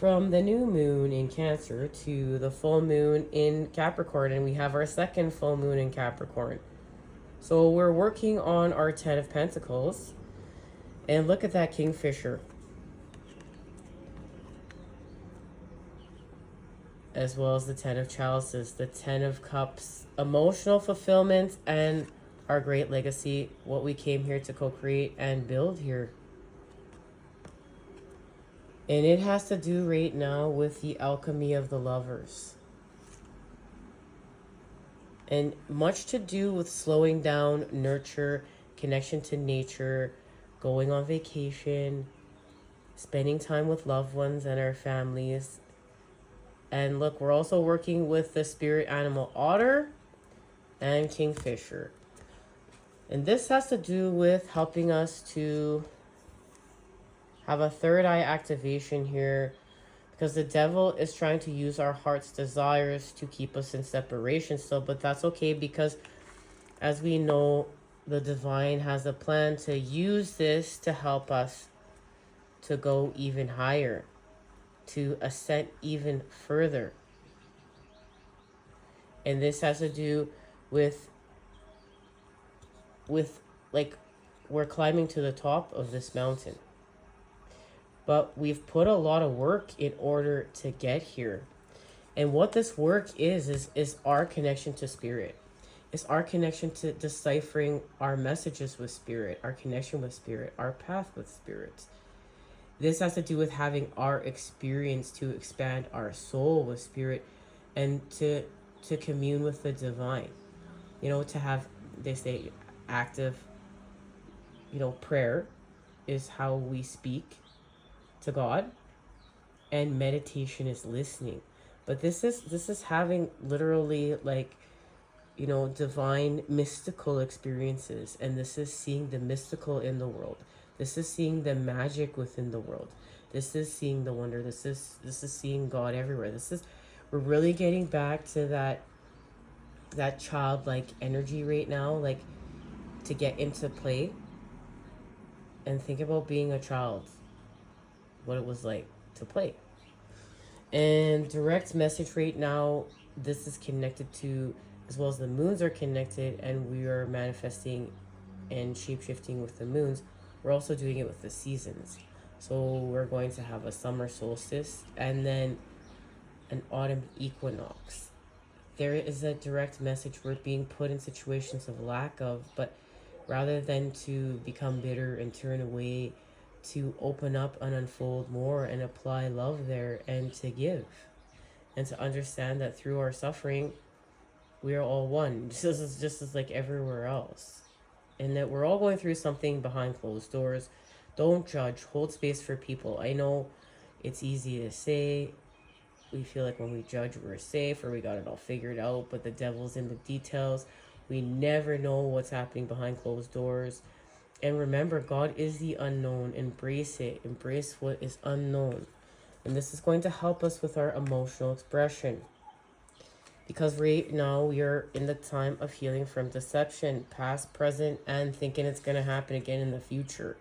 from the new moon in Cancer to the full moon in Capricorn, and we have our second full moon in Capricorn. So we're working on our 10 of Pentacles, and look at that Kingfisher, as well as the 10 of Chalices, the 10 of Cups, emotional fulfillment, and our great legacy, what we came here to co-create and build here. And it has to do right now with the alchemy of the lovers. And much to do with slowing down, nurture, connection to nature, going on vacation, spending time with loved ones and our families. And look, we're also working with the spirit animal otter and Kingfisher. And this has to do with helping us to have a third eye activation here, because the devil is trying to use our heart's desires to keep us in separation still, but that's okay, because as we know, the divine has a plan to use this to help us to go even higher, to ascend even further. And this has to do with like we're climbing to the top of this mountain. But we've put a lot of work in order to get here. And what this work is our connection to spirit. It's our connection to deciphering our messages with spirit, our connection with spirit, our path with spirit. This has to do with having our experience to expand our soul with spirit and to commune with the divine. You know, to have, they say, active, prayer is how we speak to God, and meditation is listening. But this is having literally divine mystical experiences, and this is seeing the mystical in the world. This is seeing the magic within the world. This is seeing the wonder. This is seeing God everywhere. We're really getting back to that childlike energy right now, like to get into play and think about being a child, what it was like to play. And direct message right now, this is connected to, as well as the moons are connected, and we are manifesting and shape-shifting with the moons. We're also doing it with the seasons. So we're going to have a summer solstice and then an autumn equinox. There is a direct message. We're being put in situations of lack of, but rather than to become bitter and turn away, to open up and unfold more and apply love there, and to give, and to understand that through our suffering, we are all one, just as like everywhere else, and that we're all going through something behind closed doors. Don't judge, hold space for people. I know it's easy to say, we feel like when we judge we're safe or we got it all figured out, but the devil's in the details. We never know what's happening behind closed doors. And remember, God is the unknown. Embrace it. Embrace what is unknown. And this is going to help us with our emotional expression. Because right now we are in the time of healing from deception, past, present, and thinking it's going to happen again in the future.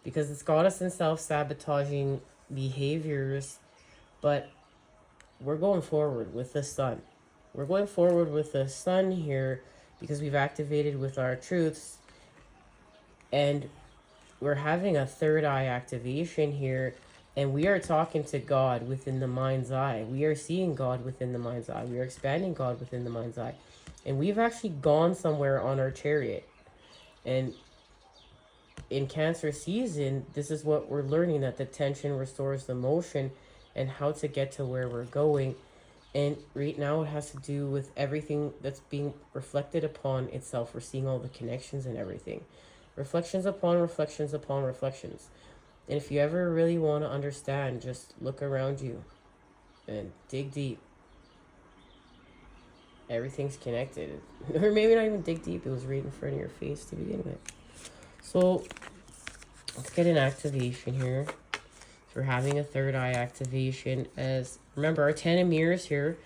Because it's got us in self-sabotaging behaviors. But we're going forward with the sun. We're going forward with the sun here because we've activated with our truths. And we're having a third eye activation here, and we are talking to God within the mind's eye. We are seeing God within the mind's eye. We are expanding God within the mind's eye. And we've actually gone somewhere on our chariot. And in Cancer season, this is what we're learning, that the tension restores the motion and how to get to where we're going. And right now it has to do with everything that's being reflected upon itself. We're seeing all the connections and everything. Reflections upon reflections upon reflections. And if you ever really want to understand, just look around you and dig deep. Everything's connected. Or maybe not even dig deep. It was right in front of your face to begin with. So let's get an activation here. So we're having a third eye activation. As remember, our 10 of mirrors here.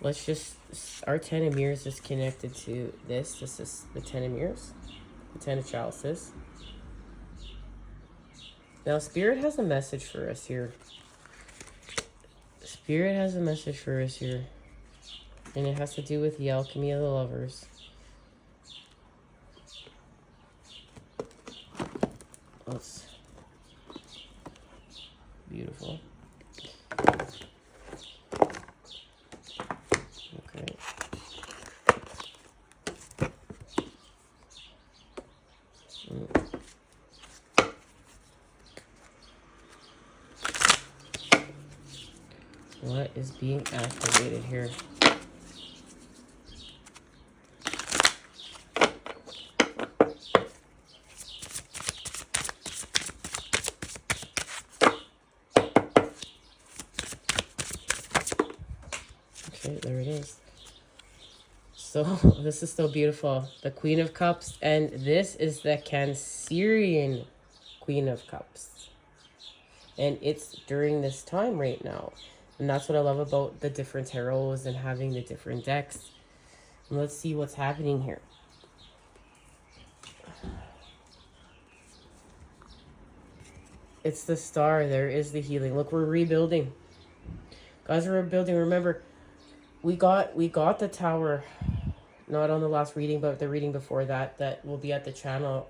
Our 10 of mirrors is connected to this. This is the 10 of mirrors. The 10 of chalices. Now, Spirit has a message for us here. Spirit has a message for us here. And it has to do with the alchemy of the lovers. That's beautiful. Okay. What is being activated here? Okay, there it is. So, this is so beautiful. The Queen of Cups, and this is the Cancerian Queen of Cups. And it's during this time right now. And that's what I love about the different tarots and having the different decks. And let's see what's happening here. It's the Star. There is the healing. Look, we're rebuilding. Guys, we're rebuilding. Remember, we got the Tower, not on the last reading, but the reading before that. That will be at the channel.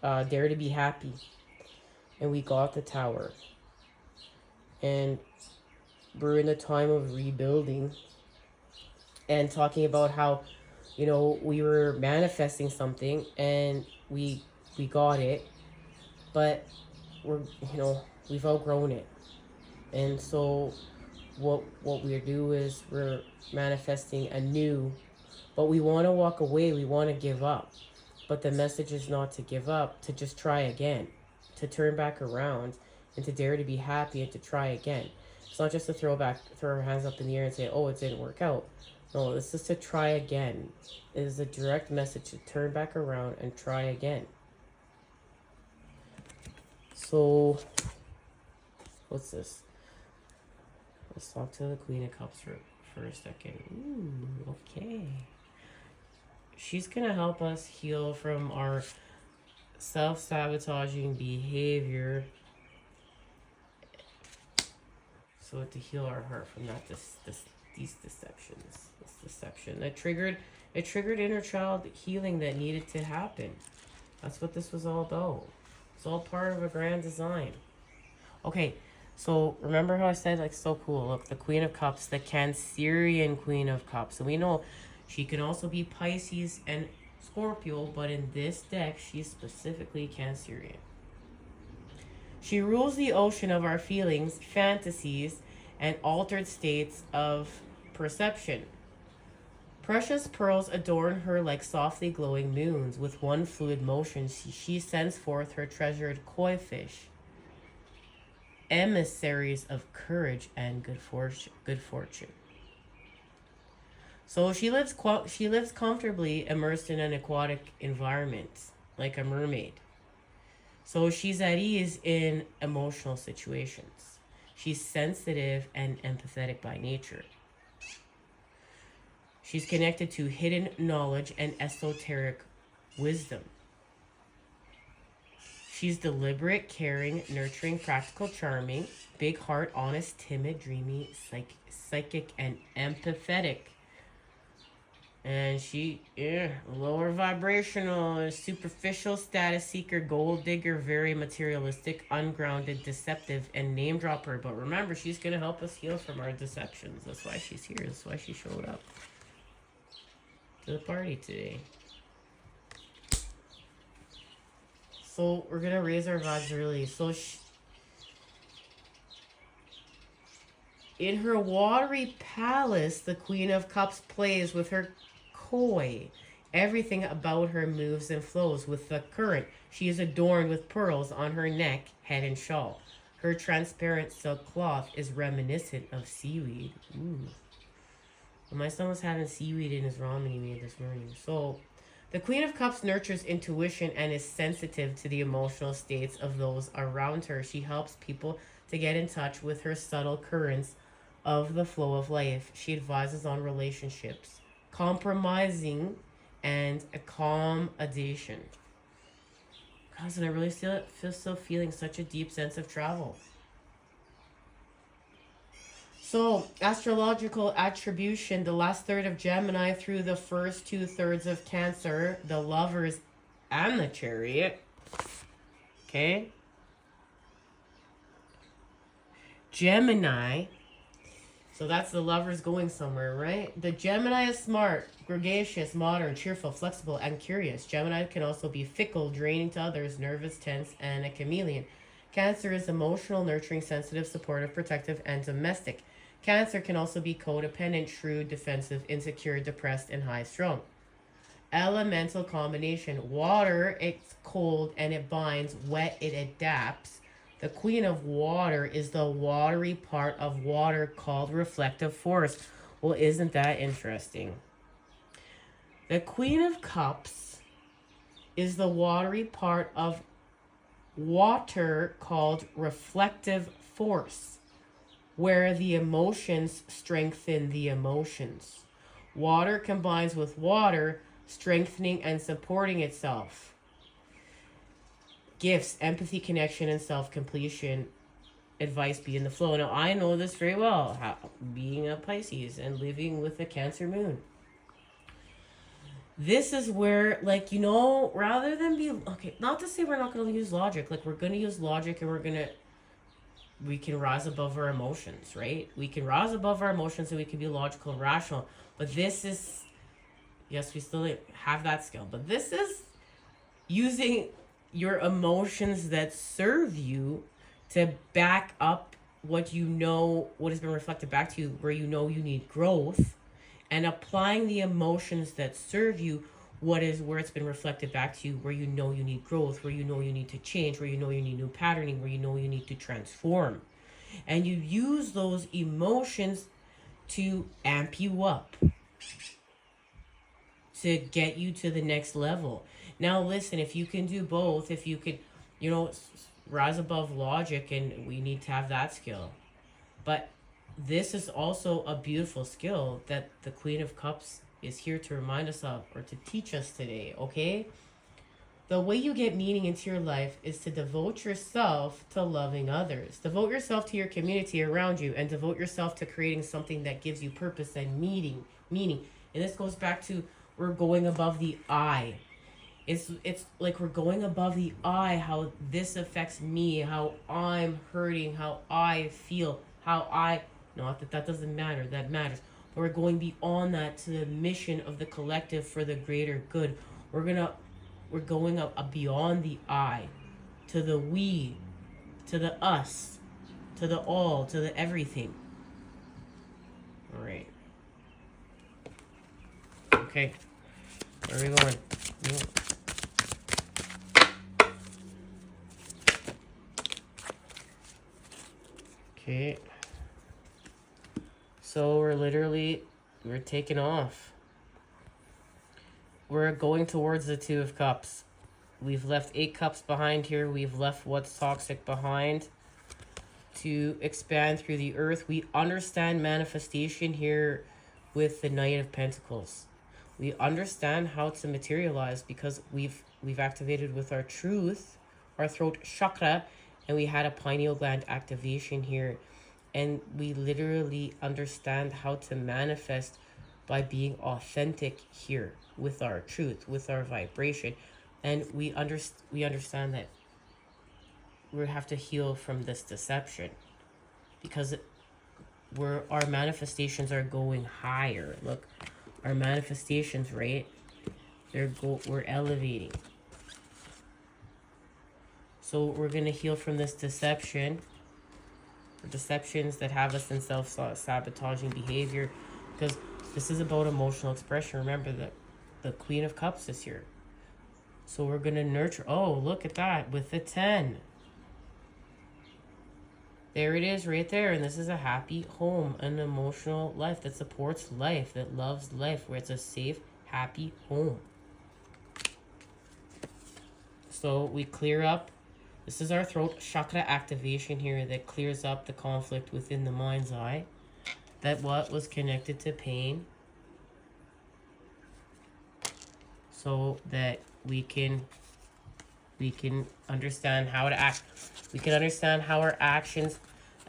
Dare to be happy. And we got the Tower. And we're in a time of rebuilding. And talking about how, you know, we were manifesting something and we got it. But we're, you know, we've outgrown it. And so what we do is we're manifesting anew, but we want to walk away, we want to give up. But the message is not to give up, to just try again, to turn back around and to dare to be happy and to try again. It's not just to throw our hands up in the air and say, oh, it didn't work out. No, this is to try again. It is a direct message to turn back around and try again. So, what's this? Let's talk to the Queen of Cups for a second. Ooh, okay. She's going to help us heal from our self-sabotaging behavior. So to heal our heart from that, these deceptions. This deception. It triggered inner child healing that needed to happen. That's what this was all about. It's all part of a grand design. Okay. So, remember how I said, like, so cool. Look, the Queen of Cups, the Cancerian Queen of Cups. And we know she can also be Pisces and Scorpio, but in this deck, she's specifically Cancerian. She rules the ocean of our feelings, fantasies, and altered states of perception. Precious pearls adorn her like softly glowing moons. With one fluid motion, she sends forth her treasured koi fish, emissaries of courage and good fortune. So she lives comfortably immersed in an aquatic environment, like a mermaid. So she's at ease in emotional situations. She's sensitive and empathetic by nature. She's connected to hidden knowledge and esoteric wisdom. She's deliberate, caring, nurturing, practical, charming, big heart, honest, timid, dreamy, psychic, and empathetic. And she, lower vibrational, superficial, status seeker, gold digger, very materialistic, ungrounded, deceptive, and name dropper. But remember, she's going to help us heal from our deceptions. That's why she's here. That's why she showed up to the party today. So we're going to raise our vibes early. So in her watery palace, the Queen of Cups plays with her koi. Everything about her moves and flows with the current. She is adorned with pearls on her neck, head, and shawl. Her transparent silk cloth is reminiscent of seaweed. Ooh. Well, my son was having seaweed in his ramen he made this morning. So the Queen of Cups nurtures intuition and is sensitive to the emotional states of those around her. She helps people to get in touch with her subtle currents of the flow of life. She advises on relationships, compromising, and accommodation. Guys, and I really still feeling such a deep sense of travel. So, astrological attribution, the last third of Gemini through the first 2/3 of Cancer, the Lovers and the Chariot. Okay? Gemini, so that's the Lovers going somewhere, right? The Gemini is smart, gregarious, modern, cheerful, flexible, and curious. Gemini can also be fickle, draining to others, nervous, tense, and a chameleon. Cancer is emotional, nurturing, sensitive, supportive, protective, and domestic. Cancer can also be codependent, shrewd, defensive, insecure, depressed, and high-strung. Elemental combination. Water, it's cold and it binds. Wet, it adapts. The Queen of Water is the watery part of water called reflective force. Well, isn't that interesting? The Queen of Cups is the watery part of water called reflective force, where the emotions strengthen the emotions. Water combines with water, strengthening and supporting itself. Gifts, empathy, connection, and self-completion. Advice, be in the flow. Now, I know this very well, being a Pisces and living with a Cancer moon. This is where, like, you know, rather than be, okay, not to say we're not going to use logic. Like, we're going to use logic and we can rise above our emotions, right? We can rise above our emotions and we can be logical and rational. But this is, yes, we still have that skill. But this is using your emotions that serve you to back up what you know, what has been reflected back to you, where you know you need growth, and applying the emotions that serve you, where it's been reflected back to you, where you know you need growth, where you know you need to change, where you know you need new patterning, where you know you need to transform. And you use those emotions to amp you up, to get you to the next level. Now, listen, if you can do both, if you could, you know, rise above logic, and we need to have that skill. But this is also a beautiful skill that the Queen of Cups is here to remind us of, or to teach us today, okay? The way you get meaning into your life is to devote yourself to loving others. Devote yourself to your community around you, and devote yourself to creating something that gives you purpose and meaning. And this goes back to, we're going above the I. It's like we're going above the I, how this affects me, how I'm hurting, how I feel, how I... Not that doesn't matter, that matters. But we're going beyond that to the mission of the collective for the greater good. We're going up beyond the I, to the we, to the us, to the all, to the everything. All right. Okay. Where are we going? Okay. So we're taking off. We're going towards the Two of Cups. We've left 8 cups behind here. We've left what's toxic behind to expand through the earth. We understand manifestation here with the Knight of Pentacles. We understand how to materialize because we've activated with our truth, our throat chakra, and we had a pineal gland activation here. And we literally understand how to manifest by being authentic here with our truth, with our vibration. And we understand that we have to heal from this deception because our manifestations are going higher. Look, our manifestations, right? We're elevating. So we're going to heal from this deception. Deceptions that have us in self-sabotaging behavior, because this is about emotional expression. Remember that the Queen of Cups is here. So we're going to nurture. Oh, look at that with the 10. There it is right there. And this is a happy home, an emotional life that supports life, that loves life, where it's a safe, happy home. So we clear up. This is our throat chakra activation here that clears up the conflict within the mind's eye. That what was connected to pain. So that we can understand how to act. We can understand how our actions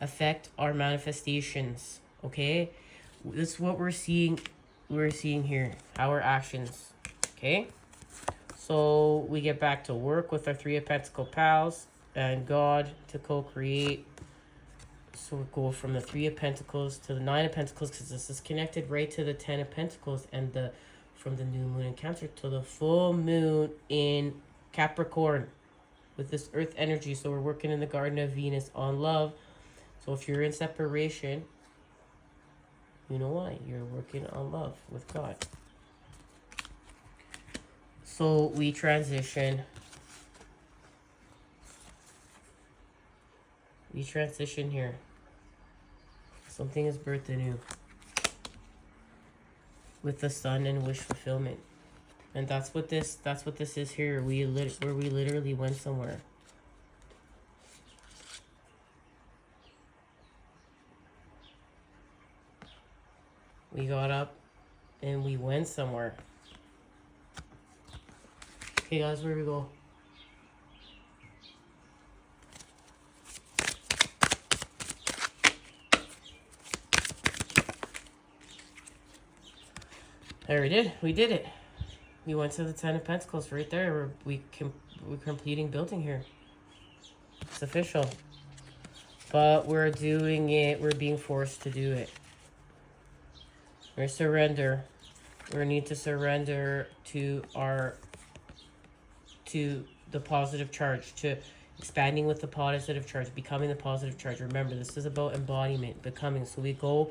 affect our manifestations. Okay, this is what we're seeing. We're seeing here our actions. Okay, so we get back to work with our Three of Pentacles pals and God to co-create. So we go from the Three of Pentacles to the Nine of Pentacles, because this is connected right to the Ten of Pentacles, and the from the new moon in Cancer to the full moon in Capricorn with this earth energy. So we're working in the Garden of Venus on love. So if you're in separation, you know why? You're working on love with God. So we transition. We transition here. Something is birthed anew. With the sun and wish fulfillment. And that's what this is here. Where we literally went somewhere. We got up and we went somewhere. Okay guys, where we go? There we did. We did it. We went to the Ten of Pentacles right there. We're completing building here. It's official. But we're doing it. We're being forced to do it. We're surrender. We need to surrender to the positive charge, to expanding with the positive charge, becoming the positive charge. Remember, this is about embodiment, becoming. So we go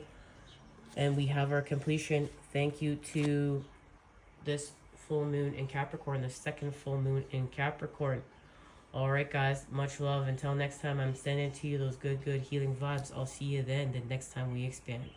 and we have our completion. Thank you to this full moon in Capricorn, the second full moon in Capricorn. All right, guys, much love. Until next time, I'm sending to you those good healing vibes. I'll see you then, the next time we expand.